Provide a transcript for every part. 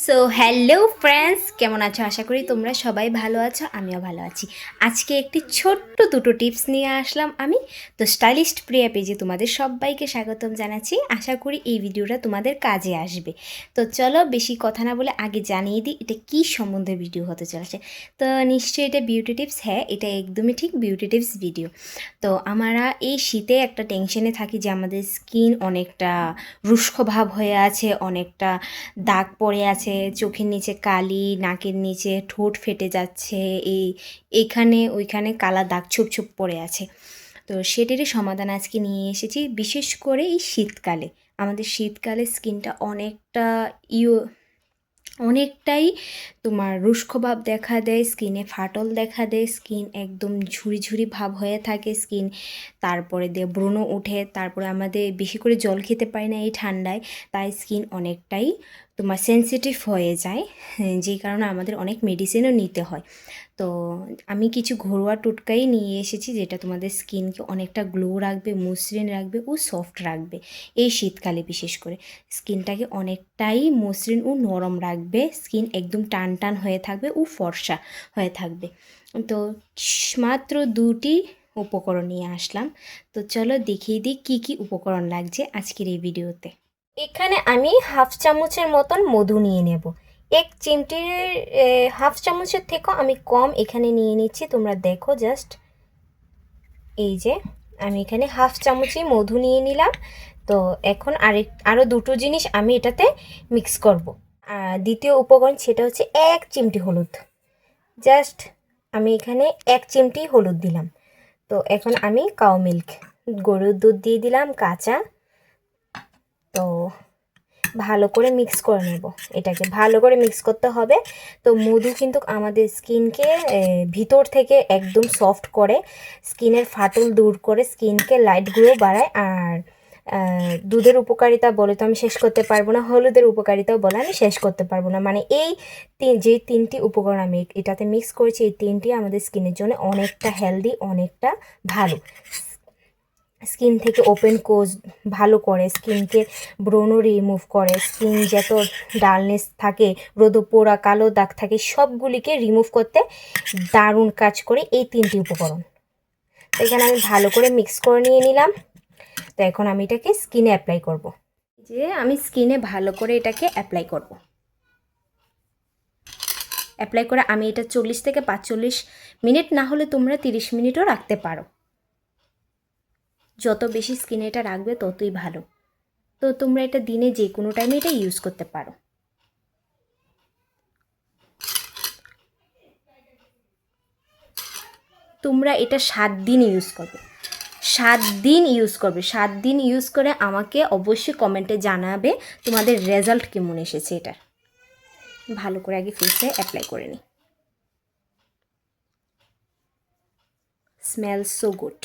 So hello friends, কেমন আছো? আশা করি তোমরা সবাই ভালো আছো, আমিও ভালো আছি। আজকে একটি ছোট্ট দুটো টিপস নিয়ে আসলাম আমি। তো স্টাইলিস্ট প্রিয়া পেজে তোমাদের সবাইকে স্বাগতম জানাচ্ছি। আশা করি এই ভিডিওটা তোমাদের কাজে আসবে। তো চলো বেশি কথা না বলে আগে জানিয়ে দিই এটা কী সম্বন্ধে ভিডিও হতে চলেছে। তো নিশ্চয়ই এটা বিউটি টিপস। হ্যাঁ, এটা একদমই ঠিক বিউটি টিপস ভিডিও। তো আমরা এই শীতে একটা টেনশনে থাকি যে আমাদের স্কিন অনেকটা রুক্ষ ভাব হয়ে আছে, অনেকটা দাগ পড়ে আছে, চোখের নিচে কালি, নাকের নিচে ঠোঁট ফেটে যাচ্ছে, এইখানে ওইখানে কালা দাগ ছোপ ছোপ পড়ে আছে। তো সেটারই সমাধান আজকে নিয়ে এসেছি, বিশেষ করে এই শীতকালে। আমাদের শীতকালে স্কিনটা অনেকটাই তোমার রুক্ষ ভাব দেখা দেয়, স্কিনে ফাটল দেখা দেয়, স্কিন একদম ঝুরি ঝুরি ভাব হয়ে থাকে স্কিন। তারপরে দিয়ে ব্রণ ওঠে, তারপরে আমাদের বেশি করে জল খেতে পারি না এই ঠান্ডায়, তাই স্কিন অনেকটাই তোমার সেনসিটিভ হয়ে যায়, যেই কারণে আমাদের অনেক মেডিসিনও নিতে হয়। তো আমি কিছু ঘরোয়া টোটকাই নিয়ে এসেছি যেটা তোমাদের স্কিনকে অনেকটা গ্লো রাখবে, মসৃণ রাখবে ও সফট রাখবে। এই শীতকালে বিশেষ করে স্কিনটাকে অনেকটাই মসৃণ ও নরম রাখবে, স্কিন একদম টান টান হয়ে থাকবে ও ফর্সা হয়ে থাকবে। তো মাত্র দুটি উপকরণ নিয়ে আসলাম। তো চলো দেখিয়ে দিই কী কী উপকরণ লাগছে আজকের এই ভিডিওতে। এখানে আমি হাফ চামচের মতন মধু নিয়ে নেব। এক চিমটির হাফ চামচের থেকেও আমি কম এখানে নিয়ে নিচ্ছি, তোমরা দেখো জাস্ট। এই যে আমি এখানে হাফ চামচই মধু নিয়ে নিলাম। তো এখন আরও দুটো জিনিস আমি এটাতে মিক্স করব। দ্বিতীয় উপকরণ সেটা হচ্ছে এক চিমটি হলুদ। জাস্ট আমি এখানে এক চিমটি হলুদ দিলাম। তো এখন আমি কাউ মিল্ক, গরুর দুধ দিয়ে দিলাম কাঁচা। তো ভালো করে মিক্স করে নেব, এটাকে ভালো করে মিক্স করতে হবে। তো মধু কিন্তু আমাদের স্কিনকে ভিতর থেকে একদম সফট করে, স্কিনের ফাটল দূর করে, স্কিনকে লাইট গ্লো বাড়ায়। আর দুধের উপকারিতা বলে তো আমি শেষ করতে পারবো না, হলুদের উপকারিতাও বলে আমি শেষ করতে পারবো না। মানে এই যে তিনটি উপকরণ আমি এটাতে মিক্স করেছি, এই তিনটি আমাদের স্কিনের জন্য অনেকটা হেলদি, অনেকটা ভালো। স্কিন থেকে ওপেন কোজ ভালো করে, স্কিনকে ব্রণ রিমুভ করে, স্কিন যত ডালনেস থাকে, রোদ পোড়া কালো দাগ থাকে, সবগুলিকে রিমুভ করতে দারুণ কাজ করে এই তিনটি উপকরণ। তো এখানে আমি ভালো করে মিক্স করে নিয়ে নিলাম। তো এখন আমি এটাকে স্কিনে অ্যাপ্লাই করব। যে আমি স্কিনে ভালো করে এটাকে অ্যাপ্লাই করব। অ্যাপ্লাই করে আমি এটা 40 থেকে 45 মিনিট, না হলে তোমরা 30 মিনিটও রাখতে পারো। যত বেশি স্কিনে এটা রাখবে ততই ভালো। তো তোমরা এটা দিনে যে কোনো টাইমে এটা ইউজ করতে পারো। তোমরা এটা 7 দিন ইউজ করবে, 7 দিন ইউজ করবে। 7 দিন ইউজ করে আমাকে অবশ্যই কমেন্টে জানাবে তোমাদের রেজাল্ট কেমন এসেছে। এটা ভালো করে আগে ফেসে অ্যাপ্লাই করে নিই। Smell so good.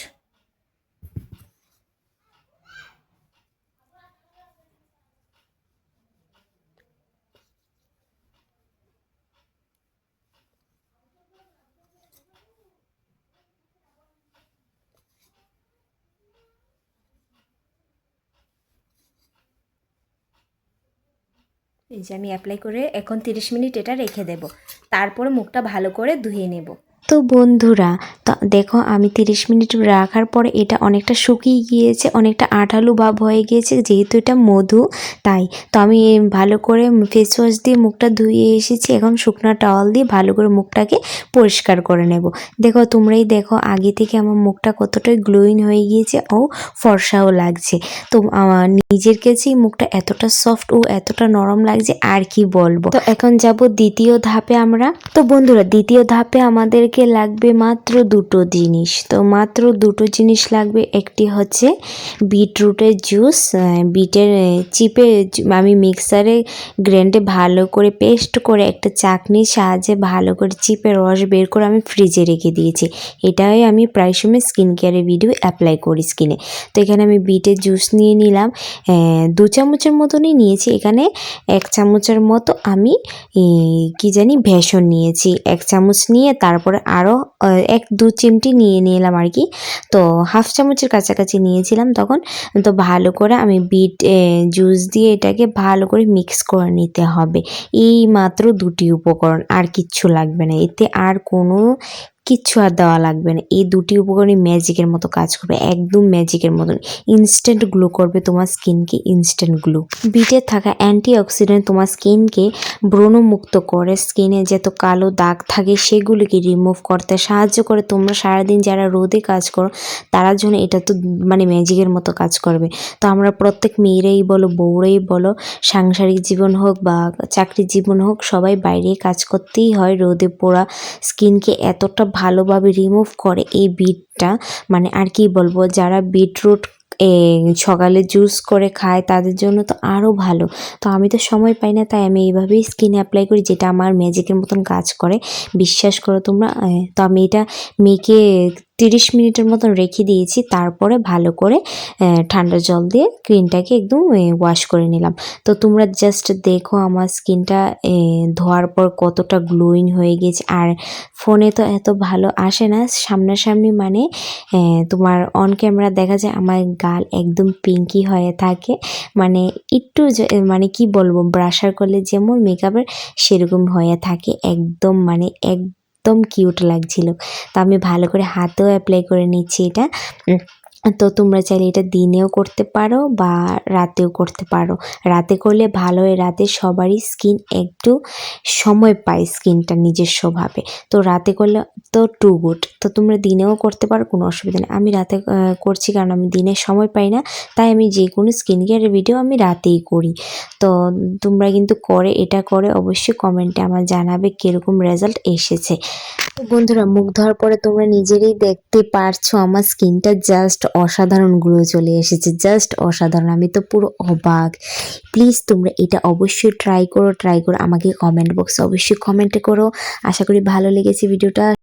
এই যে আমি অ্যাপ্লাই করে এখন 30 মিনিট এটা রেখে দেব, তারপরে মুখটা ভালো করে ধুয়ে নেব। তো বন্ধুরা, তো দেখো আমি 30 মিনিট রাখার পরে এটা অনেকটা শুকিয়ে গিয়েছে, অনেকটা আঠালো ভাব হয়ে গিয়েছে, যেহেতু এটা মধু তাই। তো আমি ভালো করে ফেস ওয়াশ দিয়ে মুখটা ধুয়ে এসেছি, এখন শুকনো টাওয়াল দিয়ে ভালো করে মুখটাকে পরিষ্কার করে নেব। দেখো তোমরাই দেখো আগে থেকে আমার মুখটা কতটাই গ্লোয়িং হয়ে গিয়েছে ও ফর্সাও লাগছে। তো আমার নিজের কাছেই মুখটা এতটা সফট ও এতটা নরম লাগছে আর কি বলবো। তো এখন যাব দ্বিতীয় ধাপে আমরা। তো বন্ধুরা, দ্বিতীয় ধাপে আমাদেরকে লাগবে মাত্র দুটো জিনিস। তো মাত্র দুটো জিনিস লাগবে, একটি হচ্ছে বিটরুটের জুস। বিটের চিপে আমি মিক্সারে গ্রাইন্ডে ভালো করে পেস্ট করে একটা চাকনির সাহায্যে ভালো করে চিপে রস বের করে আমি ফ্রিজে রেখে দিয়েছি। এটাই আমি প্রায় সময় স্কিন কেয়ারের ভিডিও অ্যাপ্লাই করি স্কিনে। তো এখানে আমি বিটের জুস নিয়ে নিলাম, 2 চামচের মতনই নিয়েছি। এখানে 1 চামচের মতো আমি কি জানি বেসন নিয়েছি। 1 চামচ নিয়ে তারপরে তারপরে আরও 1-2 চিমটি নিয়ে নিলাম আর কি। তো হাফ চামচের কাছাকাছি নিয়েছিলাম তখন। তো ভালো করে আমি বিট জুস দিয়ে এটাকে ভালো করে মিক্স করে নিতে হবে। এই মাত্র 2টি উপকরণ, আর কিচ্ছু লাগবে না, এতে আর কোনো কিচ্ছু আর দেওয়া লাগবে না। এই 2টি উপকরণই ম্যাজিকের মতো কাজ করবে, একদম ম্যাজিকের মতন ইনস্ট্যান্ট গ্লো করবে তোমার স্কিনকে, ইনস্ট্যান্ট গ্লো। বিটে থাকা অ্যান্টিঅক্সিডেন্ট তোমার স্কিনকে ব্রণমুক্ত করে, স্কিনে যত কালো দাগ থাকে সেগুলিকে রিমুভ করতে সাহায্য করে। তোমরা সারাদিন যারা রোদে কাজ করো তার জন্য এটা তো মানে ম্যাজিকের মতো কাজ করবে। তো আমরা প্রত্যেক মেয়েরাই বলো, বউরাই বলো, সাংসারিক জীবন হোক বা চাকরির জীবন হোক, সবাই বাইরে কাজ করতেই হয়। রোদে পোড়া স্কিনকে এতটা ভালোভাবে রিমুভ করে এই বিটটা, মানে আর কি বলবো, যারা বিটরুট সকালে জুস করে খায় তাদের জন্য তো আরও ভালো। তো আমি তো সময় পাই না, তাই আমি এইভাবেই স্কিনে অ্যাপ্লাই করি, যেটা আমার ম্যাজিকের মতন কাজ করে, বিশ্বাস করো তোমরা। তো আমি এটা মেখে 30 মিনিটের মতন রেখে দিয়েছি, তারপরে ভালো করে ঠান্ডা জল দিয়ে ক্রিমটাকে একদম ওয়াশ করে নিলাম। তো তোমরা জাস্ট দেখো আমার স্কিনটা ধোয়ার পর কতটা গ্লোয়িং হয়ে গেছে। আর ফোনে তো এত ভালো আসে না, সামনাসামনি মানে তোমার অন ক্যামেরা দেখা যায় আমার গাল একদম পিঙ্কি হয়ে থাকে, মানে একটু মানে কি বলবো, ব্রাশার করলে যেমন মেকআপের সেরকম হয়ে থাকে, একদম মানে একদম কিউট লাগছিল। তো আমি ভালো করে হাতেও অ্যাপ্লাই করে নিচ্ছি এটা। তো তোমরা চাইলে এটা দিনেও করতে পারো বা রাতেও করতে পারো। রাতে করলে ভালো হয়, রাতে সবারই স্কিন একটু সময় পায় স্কিনটা নিজস্বভাবে, তো রাতে করলে তো টু গুড। তো তোমরা দিনেও করতে পারো, কোনো অসুবিধা নেই। আমি রাতে করছি কারণ আমি দিনে সময় পাই না, তাই আমি যে কোনো স্কিন কেয়ারের ভিডিও আমি রাতেই করি। তো তোমরা কিন্তু এটা করে অবশ্যই কমেন্টে আমার জানাবে কীরকম রেজাল্ট এসেছে। তো বন্ধুরা, মুখ ধোয়ার পরে তোমরা নিজেরাই দেখতে পারছো আমার স্কিনটা জাস্ট অসাধারণ গ্লো চলে এসেছে, জাস্ট অসাধারণ। আমি তো পুরো অবাক। প্লিজ তোমরা এটা অবশ্যই ট্রাই করো, আমাকে কমেন্ট বক্সে অবশ্যই কমেন্ট করো। আশা করি ভালো লেগেছে ভিডিওটা।